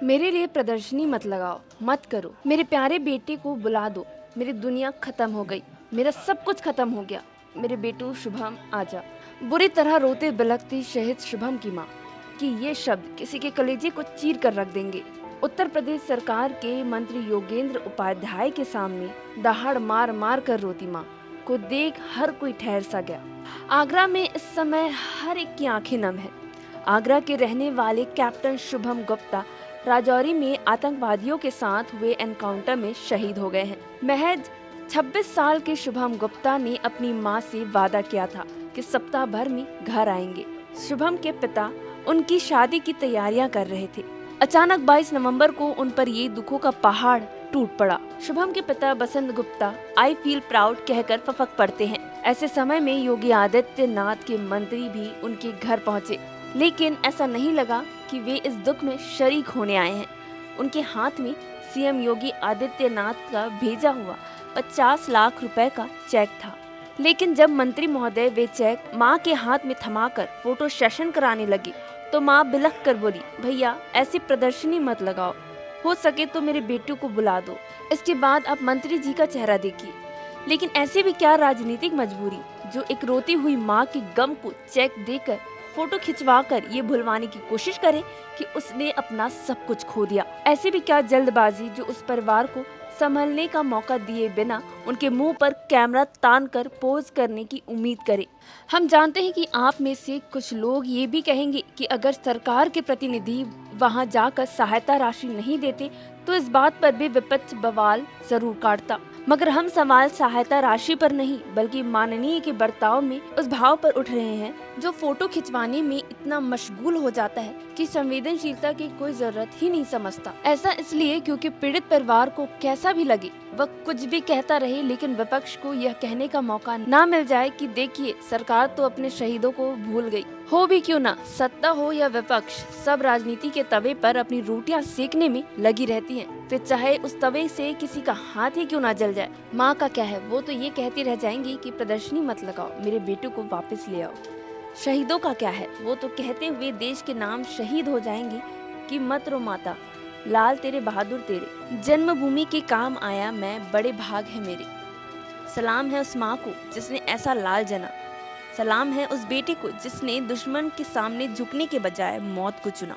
मेरे लिए प्रदर्शनी मत लगाओ, मत करो। मेरे प्यारे बेटे को बुला दो। मेरी दुनिया खत्म हो गई, मेरा सब कुछ खत्म हो गया। मेरे बेटू शुभम आजा। बुरी तरह रोते बिलखती शहीद शुभम की माँ कि ये शब्द किसी के कलेजे को चीर कर रख देंगे। उत्तर प्रदेश सरकार के मंत्री योगेंद्र उपाध्याय के सामने दहाड़ मार मार कर रोती माँ को देख हर कोई ठहर सा गया। आगरा में इस समय हर एक की आंखें नम है। आगरा के रहने वाले कैप्टन शुभम गुप्ता राजौरी में आतंकवादियों के साथ हुए एनकाउंटर में शहीद हो गए हैं। महज 26 साल के शुभम गुप्ता ने अपनी मां से वादा किया था कि सप्ताह भर में घर आएंगे। शुभम के पिता उनकी शादी की तैयारियां कर रहे थे। अचानक 22 नवंबर को उन पर ये दुखों का पहाड़ टूट पड़ा। शुभम के पिता बसंत गुप्ता आई फील प्राउड कहकर फफक पड़ते हैं। ऐसे समय में योगी आदित्यनाथ के मंत्री भी उनके घर पहुंचे, लेकिन ऐसा नहीं लगा कि वे इस दुख में शरीक होने आए हैं। उनके हाथ में सीएम योगी आदित्यनाथ का भेजा हुआ 50 लाख रुपए का चेक था। लेकिन जब मंत्री महोदय वे चेक मां के हाथ में थमाकर फोटो सेशन कराने लगे तो मां बिलख कर बोली, भैया ऐसी प्रदर्शनी मत लगाओ, हो सके तो मेरे बेटू को बुला दो। इसके बाद आप मंत्री जी का चेहरा देखिए। लेकिन ऐसे भी क्या राजनीतिक मजबूरी जो एक रोती हुई माँ के गम को चेक देकर फोटो खिंचवाकर ये भुलवाने की कोशिश करे कि उसने अपना सब कुछ खो दिया। ऐसे भी क्या जल्दबाजी जो उस परिवार को संभलने का मौका दिए बिना उनके मुंह पर कैमरा तान कर पोज करने की उम्मीद करे। हम जानते हैं कि आप में से कुछ लोग ये भी कहेंगे कि अगर सरकार के प्रतिनिधि वहां जाकर सहायता राशि नहीं देते तो इस बात पर भी विपक्ष बवाल जरूर काटता। मगर हम सवाल सहायता राशि पर नहीं बल्कि माननीय के बर्ताव में उस भाव पर उठ रहे हैं जो फोटो खिंचवाने में इतना मशगूल हो जाता है कि संवेदनशीलता की कोई जरूरत ही नहीं समझता। ऐसा इसलिए क्योंकि पीड़ित परिवार को कैसा भी लगे वह कुछ भी कहता रहे, लेकिन विपक्ष को यह कहने का मौका ना मिल जाए कि देखिए सरकार तो अपने शहीदों को भूल गई। हो भी क्यों ना, सत्ता हो या विपक्ष, सब राजनीति के तवे पर अपनी रोटियां सेकने में लगी रहती हैं। फिर चाहे उस तवे से किसी का हाथ ही क्यों ना जल जाए। माँ का क्या है, वो तो ये कहती रह जाएंगी कि प्रदर्शनी मत लगाओ, मेरे बेटू को वापस ले आओ। शहीदों का क्या है, वो तो कहते हुए देश के नाम शहीद हो जाएंगे कि मत रो माता, लाल तेरे बहादुर तेरे, जन्मभूमि के काम आया मैं, बड़े भाग है मेरे। सलाम है उस माँ को जिसने ऐसा लाल जना, सलाम है उस बेटे को जिसने दुश्मन के सामने झुकने के बजाय मौत को चुना।